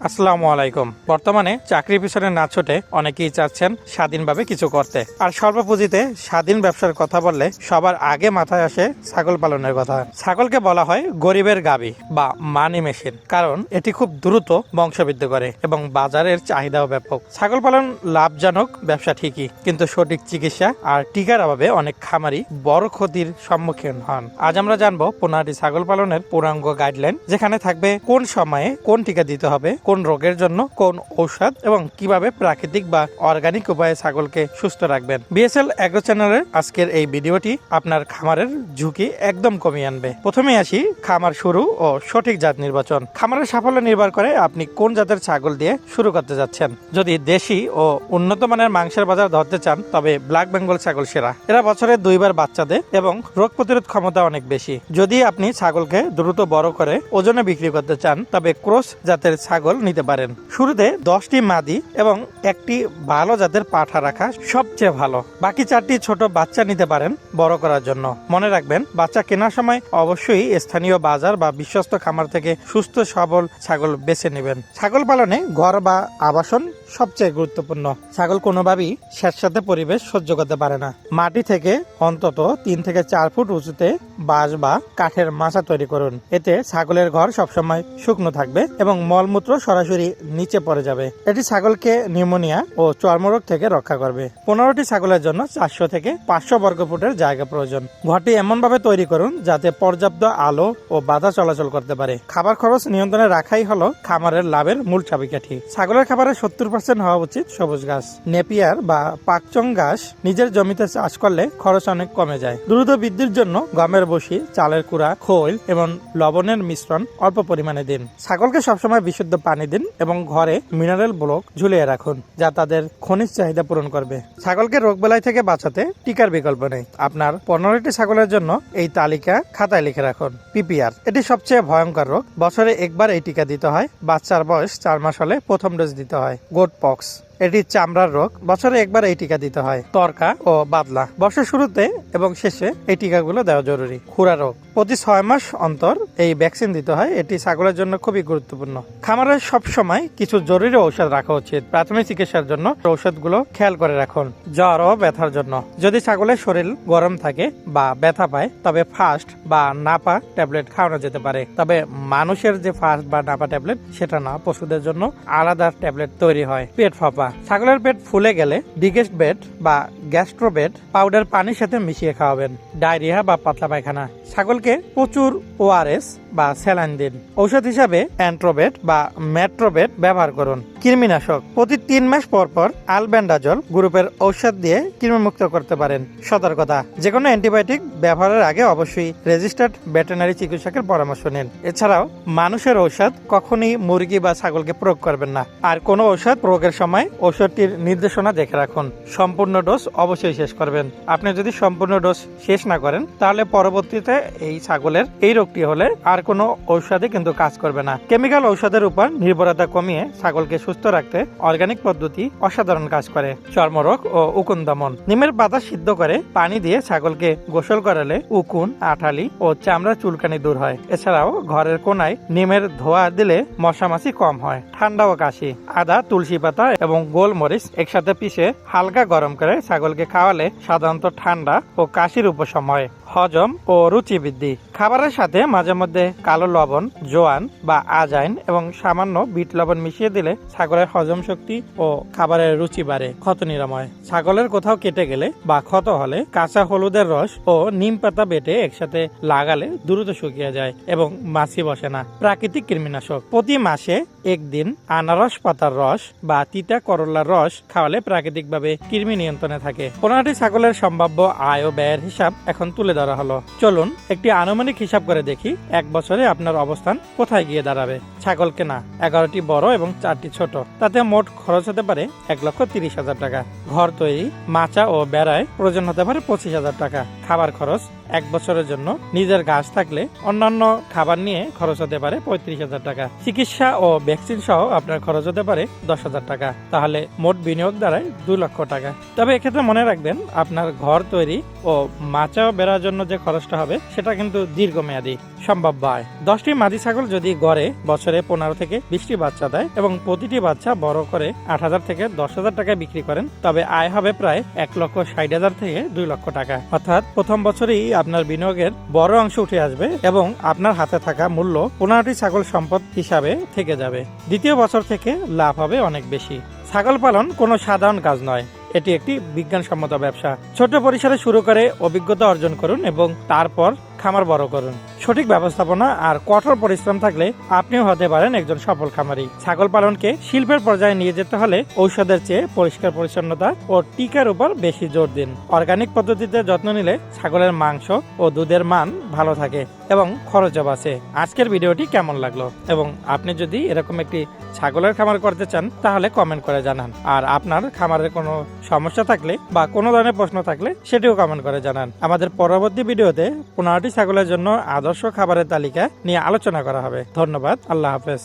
আসসালামু আলাইকুম। বর্তমানে চাকরির পিছনে না ছুটে অনেকেই চাচ্ছেন স্বাধীনভাবে কিছু করতে। আর স্বল্প পুঁজিতে স্বাধীন ব্যবসার কথা বললে সবার আগে মাথায় আসে ছাগল পালনের কথা। ছাগলকে বলা হয় গরিবের গাবি বা মানি মেশিন, কারণ এটি খুব দ্রুত বংশবৃদ্ধি করে এবং বাজারের চাহিদাও ব্যাপক। ছাগল পালন লাভজনক ব্যবসা ঠিকই, কিন্তু সঠিক চিকিৎসা আর টিকার অভাবে অনেক খামারি বড় ক্ষতির সম্মুখীন হন। আজ আমরা জানবো 15টি ছাগল পালনের পূর্ণাঙ্গ গাইডলাইন, যেখানে থাকবে কোন সময়ে কোন টিকা দিতে হবে, কোন রোগের জন্য কোন ঔষধ এবং কিভাবে প্রাকৃতিক বা অর্গানিক উপায়ে ছাগলকে সুস্থ রাখবেন। বিএসএল এগ্রো চ্যানেলের আজকের এই ভিডিওটি আপনার খামারের ঝুঁকি একদম কমিয়ে আনবে। প্রথমে আসি খামার শুরু ও সঠিক জাত নির্বাচন। খামারের সাফল্য নির্ভর করে আপনি কোন জাতের ছাগল দিয়ে শুরু করতে যাচ্ছেন। যদি দেশি ও উন্নত মানের মাংসের বাজার ধরতে চান, তবে ব্ল্যাক বেঙ্গল ছাগল সেরা। এরা বছরে 2 বার বাচ্চা দেয় এবং রোগ প্রতিরোধ ক্ষমতা অনেক বেশি। যদি আপনি ছাগলকে দ্রুত বড় করে ওজনে বিক্রি করতে চান, তবে ক্রস জাতের ছাগল নিতে পারেন। শুরুতে 10টি মাদি এবং একটি ভালো জাতের পাঠা রাখা সবচেয়ে ভালো। বাকি 4টি ছোট বাচ্চা নিতে পারেন বড় করার জন্য। মনে রাখবেন, বাচ্চা কেনার সময় অবশ্যই স্থানীয় বাজার বা বিশ্বস্ত খামার থেকে সুস্থ সবল ছাগল বেছে নেবেন। ছাগল পালনে ঘর বা আবাসন সবচেয়ে গুরুত্বপূর্ণ। ছাগল কোনোভাবেই স্যাঁতসেঁতে পরিবেশ সহ্য করতে পারে না। মাটি থেকে অন্তত 3 থেকে 4 ফুট উঁচুতে বাঁশ বা কাঠের মাচা তৈরি করুন। এতে ছাগলের ঘর সবসময় শুকনো থাকবে এবং মলমূত্র সরাসরি নিচে পড়ে যাবে। এটি ছাগলকে নিউমোনিয়া ও চর্মরোগ থেকে রক্ষা করবে। 15টি ছাগলের জন্য 400 থেকে 500 বর্গফুটের জায়গা প্রয়োজন। ঘরটি এমনভাবে তৈরি করুন যাতে পর্যাপ্ত আলো ও বাধা চলাচল করতে পারে। খাবার খরচ নিয়ন্ত্রণে রাখাই হলো খামারের লাভের মূল চাবিকাঠি। ছাগলের খাবারের 70% হওয়া উচিত সবুজ ঘাস। নেপিয়ার বা পাকচং ঘাস নিজের জমিতে চাষ করলে খরচ অনেক কমে যায়। দ্রুত বৃদ্ধির জন্য গমের বসি, চালের কুড়া, খৈল এবং লবণের মিশ্রণ অল্প পরিমাণে দিন। ছাগলকে সবসময় বিশুদ্ধ পানি দিন এবং ঘরে মিনারেল ব্লক ঝুলিয়ে রাখুন, যা তাদের খনিজ চাহিদা পূরণ করবে। ছাগলকে রোগবালাই থেকে বাঁচাতে টিকার বিকল্প নেই। আপনার 15টি ছাগলের জন্য এই তালিকা খাতায় লিখে রাখুন। পিপিআর এটি সবচেয়ে ভয়ঙ্কর রোগ। বছরে একবার এই টিকা দিতে হয়। বাচ্চার বয়স 4 মাস হলে প্রথম ডোজ দিতে হয়। গোট পক্স এটি চামড়ার রোগ। বছরে একবার এই টিকা দিতে হয়। তরকা ও বাদলা বর্ষের শুরুতে এবং শেষে এই টিকাগুলো দেওয়া জরুরি। খুরা রোগ প্রতি 6 মাস অন্তর এই ভ্যাকসিন দিতে হয়। এটি ছাগলের জন্য খুবই গুরুত্বপূর্ণ। খামারে সব সময় কিছু জরুরি ঔষধ রাখা উচিত। প্রাথমিক চিকিৎসার জন্য ঔষধগুলো খেয়াল করে রাখুন। জ্বর ও ব্যথার জন্য যদি ছাগলের শরীর গরম থাকে বা ব্যথা পায়, তবে ফাস্ট বা নাপা ট্যাবলেট খাওয়ানো যেতে পারে। তবে মানুষের যে ফাস্ট বা নাপা ট্যাবলেট সেটা না, পশুদের জন্য আলাদা ট্যাবলেট তৈরি হয়। পেট ফাঁপা ছাগলের পেট ফুলে গেলে ডিগেস্ট বেড বা গ্যাস্ট্রোবেড পাউডার পানির সাথে মিশিয়ে খাওয়াবেন। ডায়রিয়া বা পাতলা পায়খানা ছাগলকে প্রচুর ওআরএস বা স্যালাইন দিন। ঔষধ হিসাবে অ্যান্ট্রোবেট বা ম্যাট্রোবেট ব্যবহার করুন। কৃমিনাশক প্রতি 3 মাস পর পর আলবেন্ডাজল গ্রুপের ঔষধ দিয়ে কৃমিমুক্ত করতে পারেন। সতর্কতা যেকোনো অ্যান্টিবায়োটিক ব্যবহারের আগে অবশ্যই রেজিস্টার্ড ভেটেরিনারি চিকিৎসকের পরামর্শ নিন। এছাড়াও মানুষের ঔষধ কখনই মুরগি বা ছাগলকে প্রয়োগ করবেন না। আর কোনো ঔষধ প্রয়োগের সময় ঔষধটির নির্দেশনা দেখে রাখুন। সম্পূর্ণ ডোজ অবশ্যই শেষ করবেন। আপনি যদি সম্পূর্ণ ডোজ শেষ না করেন, তাহলে পরবর্তীতে এই ছাগলের এই রোগটি হলে আর কোনো ঔষধে কিন্তু কাজ করবে না। কেমিক্যাল ঔষধের উপর নির্ভরতা কমিয়ে ছাগলকে সুস্থ রাখতে অর্গানিক পদ্ধতি অসাধারণ কাজ করে। চর্মরোগ ও উকুন দমন নিমের পাতা সিদ্ধ করে পানি দিয়ে ছাগলকে গোসল করালে উকুন, আঠালি ও চামড়া চুলকানি দূর হয়। এছাড়াও ঘরের কোনায় নিমের ধোয়া দিলে মশামাছি কম হয়। ঠান্ডা ও কাশি আদা, তুলসী পাতা এবং গোলমরিচ একসাথে পিষে হালকা গরম করে ছাগলকে খাওয়ালে সাধারণত ঠান্ডা ও কাশির উপশম হয়। হজম ও রুচি বৃদ্ধি খাবারের সাথে মাঝে মধ্যে কালো লবণ, জোয়ান বা আজাইন এবং সামান্য বিট লবণ মিশিয়ে দিলে ছাগলের হজম শক্তি ও খাবারের রুচি বাড়ে। ক্ষত নিরাময় ছাগলের কোথাও কেটে গেলে বা ক্ষত হলে কাঁচা হলুদের রস ও নিম পাতা বেটে একসাথে লাগালে দ্রুত শুকিয়ে যায় এবং মাছি বসে না। প্রাকৃতিক কৃমিনাশক প্রতি মাসে 1 দিন আনারস পাতার রস বা তিতা করলার রস খাওয়ালে প্রাকৃতিকভাবে কৃমি নিয়ন্ত্রণে থাকে। 15টি ছাগলের সম্ভাব্য আয় ও ব্যয়ের হিসাব এখন তুলে ধরা হলো। চলুন একটি আনুমানিক হিসাব করে দেখি 1 বছরে আপনার অবস্থান কোথায় গিয়ে দাঁড়াবে। ছাগল কেনা 11টি বড় এবং 4টি ছোট, তাতে মোট খরচ হতে পারে 1,30,000 টাকা। ঘর তৈরি, মাচা ও বেড়ায় প্রয়োজন হতে পারে 25,000 টাকা। খাবার খরচ 1 বছরের জন্য নিজের গাছ থাকলে অন্যান্য খাবার নিয়ে খরচ হতে পারে 35,000 টাকা। চিকিৎসা ও ভ্যাকসিন সহ আপনার খরচ হতে পারে 10,000 টাকা। তাহলে মোট বিনিয়োগ দাঁড়ায় 2 লক্ষ টাকা। তবে এক্ষেত্রে মনে রাখবেন, আপনার ঘর তৈরি ও মাচা ও বেড়ার জন্য জন্য যে খরচটা হবে সেটা কিন্তু দীর্ঘমেয়াদী সম্ভব হয়। 10টি মাদি ছাগল যদি গড়ে বছরে 15 থেকে 20টি বাচ্চা দেয় এবং প্রতিটি বাচ্চা বড় করে 8,000 থেকে 10,000 টাকায় বিক্রি করেন, তবে আয় হবে প্রায় 1,60,000 থেকে 2 লক্ষ টাকা। অর্থাৎ প্রথম বছরেই আপনার বিনিয়োগের বড় অংশ উঠে আসবে এবং আপনার হাতে থাকা মূল্য 15টি ছাগল সম্পদ হিসাবে থেকে যাবে। দ্বিতীয় বছর থেকে লাভ হবে অনেক বেশি। ছাগল পালন কোনো সাধারণ কাজ নয়, এটি একটি বিজ্ঞানসম্মত ব্যবসা। ছোট পরিসরে শুরু করে অভিজ্ঞতা অর্জন করুন এবং তারপর খামার বড় করুন। সঠিক ব্যবস্থাপনা আর কঠোর পরিশ্রম থাকলে আপনিও হতে পারেন একজন সফল খামারি। ছাগল পালনকে শিল্পের পর্যায়ে নিয়ে যেতে হলে ঔষধের চেয়ে পরিষ্কার পরিচ্ছন্নতা ও টিকার উপর বেশি জোর দিন। অর্গানিক পদ্ধতিতে যত্ন নিলে ছাগলের মাংস ও দুধের মান ভালো থাকে এবং খরচও বাঁচে। আজকের ভিডিওটি কেমন লাগলো এবং আপনি যদি এরকম একটি ছাগলের খামার করতে চান তাহলে কমেন্ট করে জানান। আর আপনার খামারের কোনো সমস্যা থাকলে বা কোনো ধরনের প্রশ্ন থাকলে সেটিও কমেন্ট করে জানান। আমাদের পরবর্তী ভিডিওতে 15টি ছাগলের জন্য আদর্শ খাবারের তালিকা নিয়ে আলোচনা করা হবে। ধন্যবাদ। আল্লাহ হাফেজ।